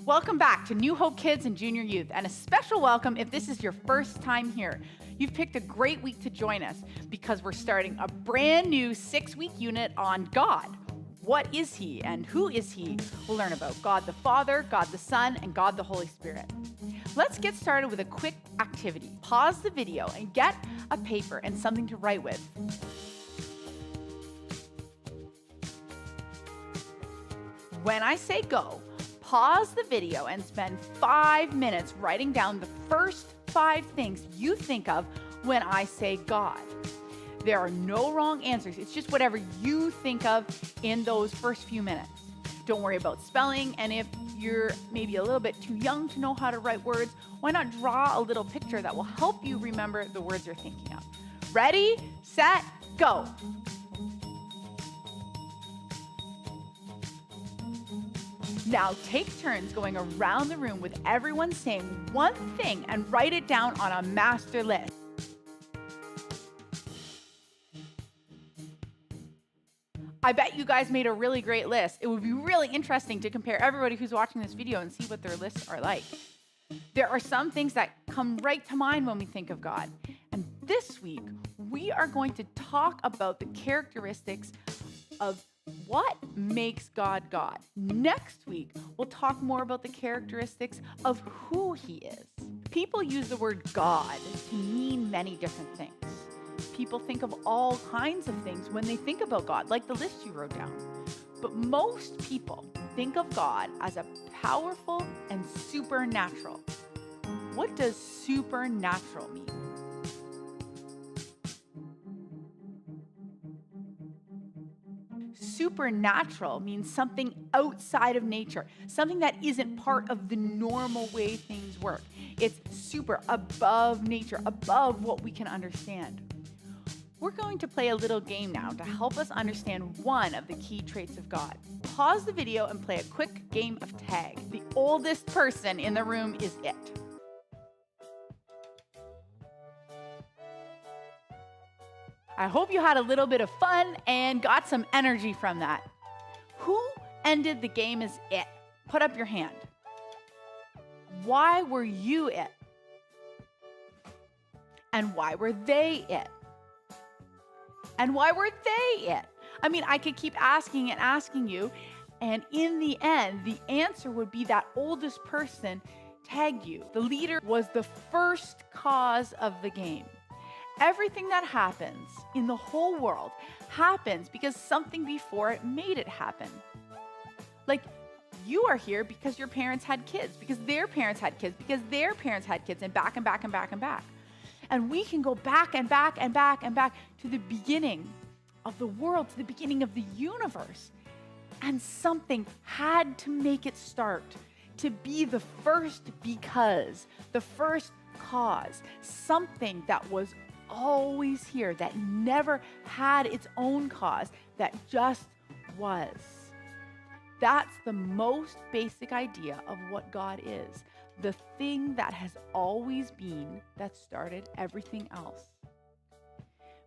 Welcome back to New Hope Kids and Junior Youth, and a special welcome if this is your first time here. You've picked a great week to join us because we're starting a brand new 6-week unit on God. What is He and who is He? We'll learn about God the Father, God the Son, and God the Holy Spirit. Let's get started with a quick activity. Pause the video and get a paper and something to write with. When I say go, pause the video and spend 5 minutes writing down the first 5 things you think of when I say God. There are no wrong answers. It's just whatever you think of in those first few minutes. Don't worry about spelling, and if you're maybe a little bit too young to know how to write words, why not draw a little picture that will help you remember the words you're thinking of. Ready, set, go. Now take turns going around the room with everyone saying one thing and write it down on a master list. I bet you guys made a really great list. It would be really interesting to compare everybody who's watching this video and see what their lists are like. There are some things that come right to mind when we think of God. And this week, we are going to talk about the characteristics of what makes God God. Next week, we'll talk more about the characteristics of who He is. People use the word God to mean many different things. People think of all kinds of things when they think about God, like the list you wrote down. But most people think of God as a powerful and supernatural. What does supernatural mean? Supernatural means something outside of nature, something that isn't part of the normal way things work. It's super, above nature, above what we can understand. We're going to play a little game now to help us understand one of the key traits of God. Pause the video and play a quick game of tag. The oldest person in the room is it. I hope you had a little bit of fun and got some energy from that. Who ended the game as it? Put up your hand. Why were you it? And why were they it? And why were they it? I mean, I could keep asking and asking you, and in the end, the answer would be that oldest person tagged you. The leader was the first cause of the game. Everything that happens in the whole world happens because something before it made it happen. Like, you are here because your parents had kids, because their parents had kids, because their parents had kids, and back and back and back and back. And we can go back and back and back and back to the beginning of the world, to the beginning of the universe. And something had to make it start, to be the first because, the first cause, something that was always here, that never had its own cause, that just was. That's the most basic idea of what God is. The thing that has always been, that started everything else.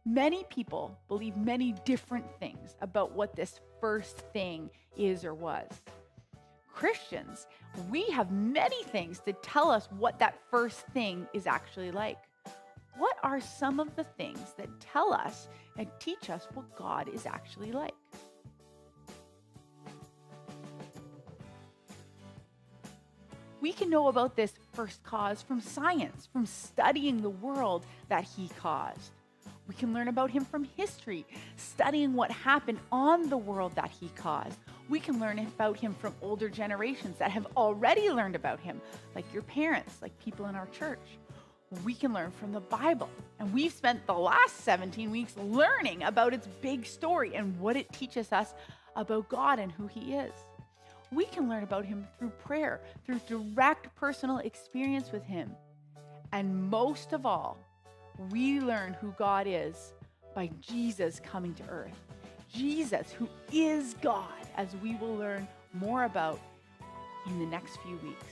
Many people believe many different things about what this first thing is or was. Christians, we have many things to tell us what that first thing is actually like. What are some of the things that tell us and teach us what God is actually like? We can know about this first cause from science, from studying the world that He caused. We can learn about Him from history, studying what happened on the world that He caused. We can learn about Him from older generations that have already learned about Him, like your parents, like people in our church. We can learn from the Bible, and we've spent the last 17 weeks learning about its big story and what it teaches us about God and who He is. We can learn about Him through prayer, through direct personal experience with Him. And most of all, we learn who God is by Jesus coming to earth. Jesus, who is God, as we will learn more about in the next few weeks.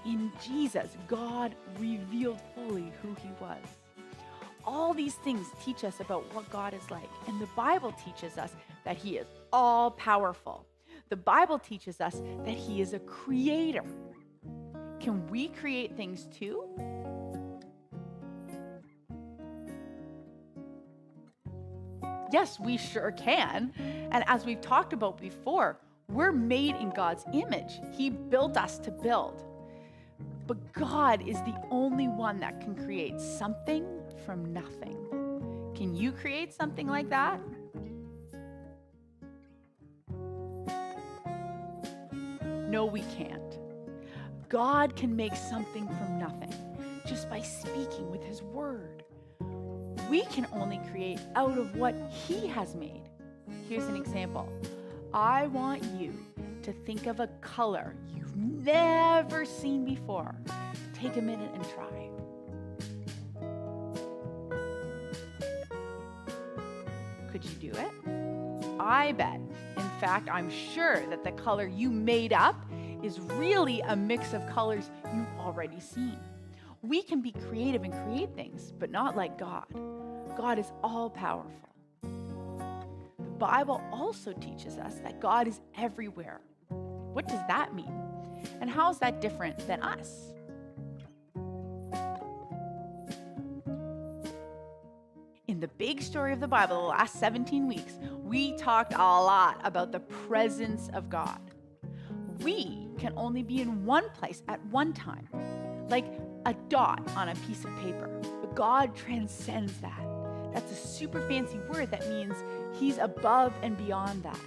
In Jesus, God revealed fully who He was. All these things teach us about what God is like, and the Bible teaches us that He is all powerful. The Bible teaches us that he is a creator. Can we create things too? Yes, we sure can. And as we've talked about before, we're made in God's image. He built us to build. But God is the only one that can create something from nothing. Can you create something like that? No, we can't. God can make something from nothing just by speaking with his word. We can only create out of what he has made. Here's an example. I want you to think of a color you've never seen before. Take a minute and try. Could you do it? I bet. In fact, I'm sure that the color you made up is really a mix of colors you've already seen. We can be creative and create things, but not like God. God is all powerful. The Bible also teaches us that God is everywhere. What does that mean? And how is that different than us? In the big story of the Bible, the last 17 weeks, we talked a lot about the presence of God. We can only be in one place at one time, like a dot on a piece of paper. But God transcends that. That's a super fancy word that means he's above and beyond that.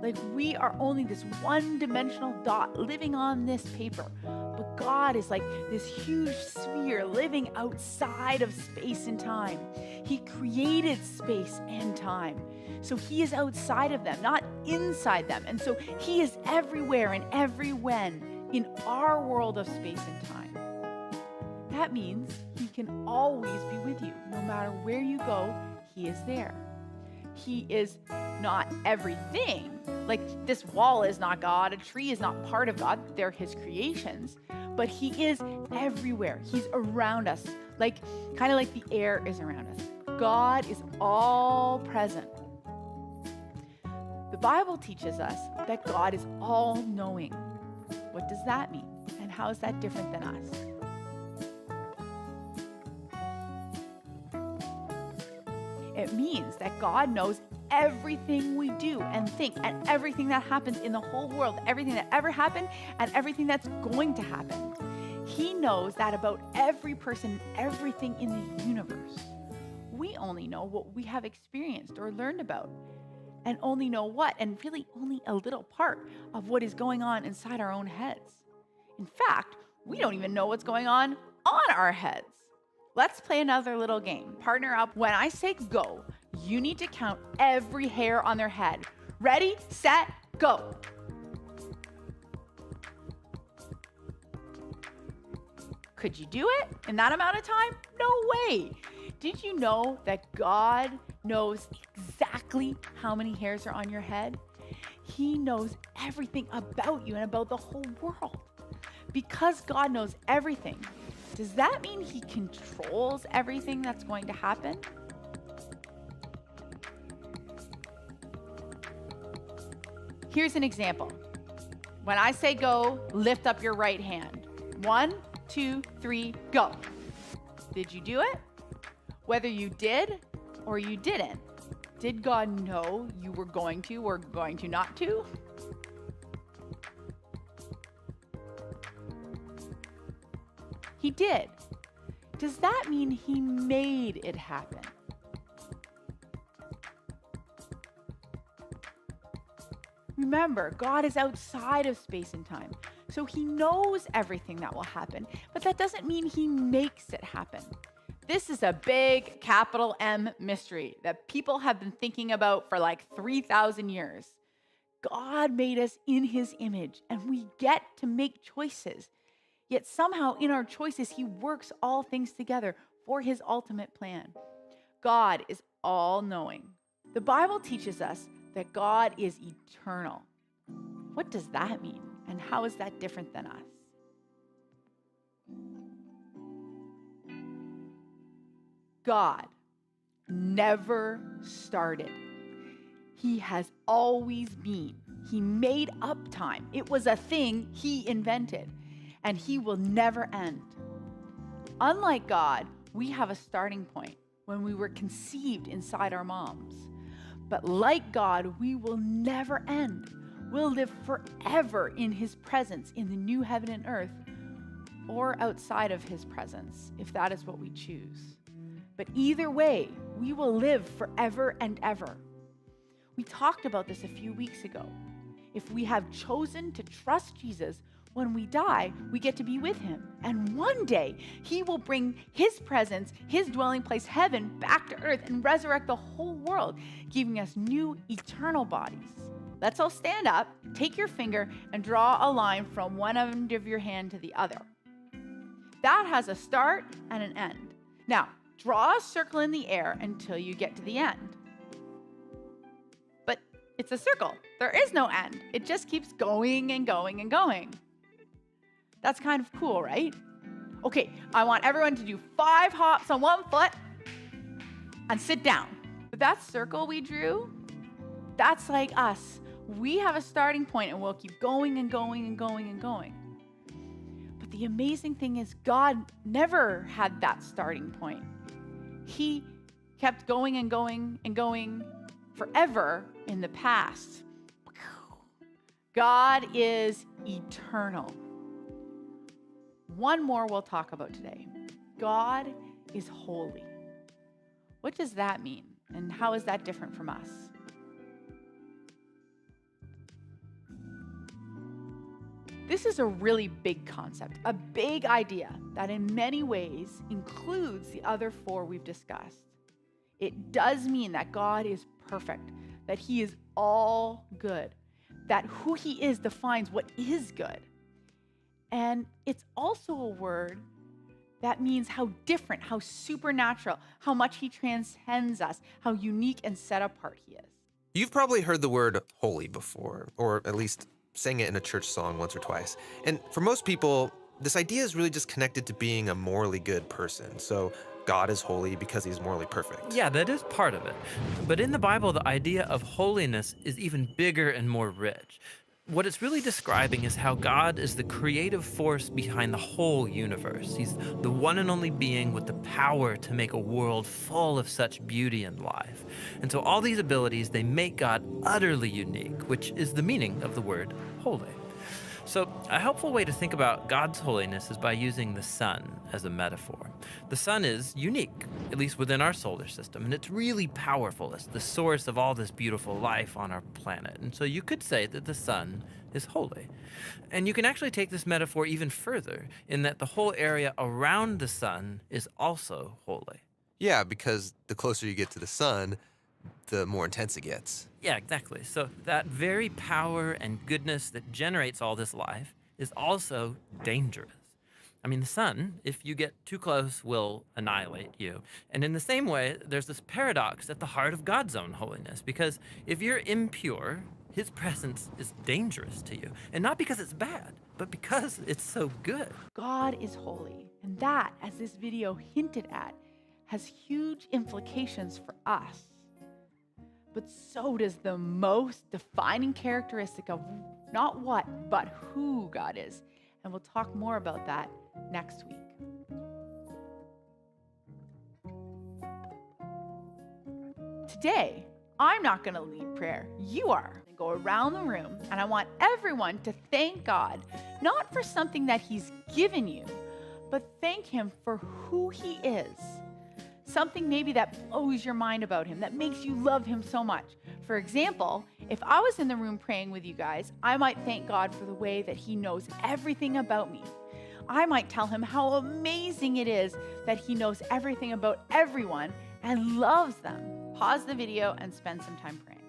Like we are only this one-dimensional dot living on this paper. But God is like this huge sphere living outside of space and time. He created space and time. So he is outside of them, not inside them. And so he is everywhere and every when in our world of space and time. That means he can always be with you. No matter where you go, he is there. He is not everything. Like this wall is not God, a tree is not part of God, they're his creations. But he is everywhere. He's around us, like kind of like the air is around us. God is all present. The Bible teaches us that God is all-knowing. What does that mean? And how is that different than us? It means that God knows everything we do and think and everything that happens in the whole world, everything that ever happened and everything that's going to happen. He knows that about every person, everything in the universe. We only know what we have experienced or learned about, and only know what, and really only a little part of what is going on inside our own heads. In fact, we don't even know what's going on our heads. Let's play another little game. Partner up. When I say go, you need to count every hair on their head. Ready, set, go. Could you do it in that amount of time? No way. Did you know that God knows exactly how many hairs are on your head? He knows everything about you and about the whole world. Because God knows everything, does that mean he controls everything that's going to happen? Here's an example. When I say go, lift up your right hand. 1, 2, 3, go. Did you do it? Whether you did or you didn't, did God know you were going to or going to not to? He did. Does that mean he made it happen? Remember, God is outside of space and time, so he knows everything that will happen, but that doesn't mean he makes it happen. This is a big capital M mystery that people have been thinking about for like 3,000 years. God made us in his image, and we get to make choices. Yet somehow in our choices, he works all things together for his ultimate plan. God is all-knowing. The Bible teaches us that God is eternal. What does that mean? And how is that different than us? God never started. He has always been. He made up time. It was a thing he invented, and he will never end. Unlike God, we have a starting point when we were conceived inside our moms. But like God, we will never end. We'll live forever in his presence in the new heaven and earth, or outside of his presence, if that is what we choose. But either way, we will live forever and ever. We talked about this a few weeks ago. If we have chosen to trust Jesus, when we die, we get to be with him. And one day, he will bring his presence, his dwelling place, heaven, back to earth and resurrect the whole world, giving us new eternal bodies. Let's all stand up, take your finger, and draw a line from one end of your hand to the other. That has a start and an end. Now, draw a circle in the air until you get to the end. But it's a circle. There is no end. It just keeps going and going and going. That's kind of cool, right? Okay, I want everyone to do 5 hops on one foot and sit down. But that circle we drew, that's like us. We have a starting point and we'll keep going and going and going and going. But the amazing thing is God never had that starting point. He kept going and going and going forever in the past. God is eternal. One more we'll talk about today. God is holy. What does that mean? And how is that different from us? This is a really big concept, a big idea that in many ways includes the other 4 we've discussed. It does mean that God is perfect, that he is all good, that who he is defines what is good. And it's also a word that means how different, how supernatural, how much he transcends us, how unique and set apart he is. You've probably heard the word holy before, or at least sang it in a church song once or twice. And for most people, this idea is really just connected to being a morally good person. So God is holy because he's morally perfect. Yeah, that is part of it. But in the Bible, the idea of holiness is even bigger and more rich. What it's really describing is how God is the creative force behind the whole universe. He's the one and only being with the power to make a world full of such beauty and life. And so all these abilities, they make God utterly unique, which is the meaning of the word holy. So a helpful way to think about God's holiness is by using the sun as a metaphor. The sun is unique, at least within our solar system, and it's really powerful. It's the source of all this beautiful life on our planet. And so you could say that the sun is holy. And you can actually take this metaphor even further in that the whole area around the sun is also holy. Yeah, because the closer you get to the sun, the more intense it gets. Yeah, exactly. So that very power and goodness that generates all this life is also dangerous. I mean, the sun, if you get too close, will annihilate you. And in the same way, there's this paradox at the heart of God's own holiness, because if you're impure, his presence is dangerous to you. And not because it's bad, but because it's so good. God is holy, and that, as this video hinted at, has huge implications for us. But so does the most defining characteristic of not what, but who God is. And we'll talk more about that next week. Today, I'm not going to lead prayer. You are. Go around the room, and I want everyone to thank God, not for something that he's given you, but thank him for who he is. Something maybe that blows your mind about him, that makes you love him so much. For example, if I was in the room praying with you guys, I might thank God for the way that he knows everything about me. I might tell him how amazing it is that he knows everything about everyone and loves them. Pause the video and spend some time praying.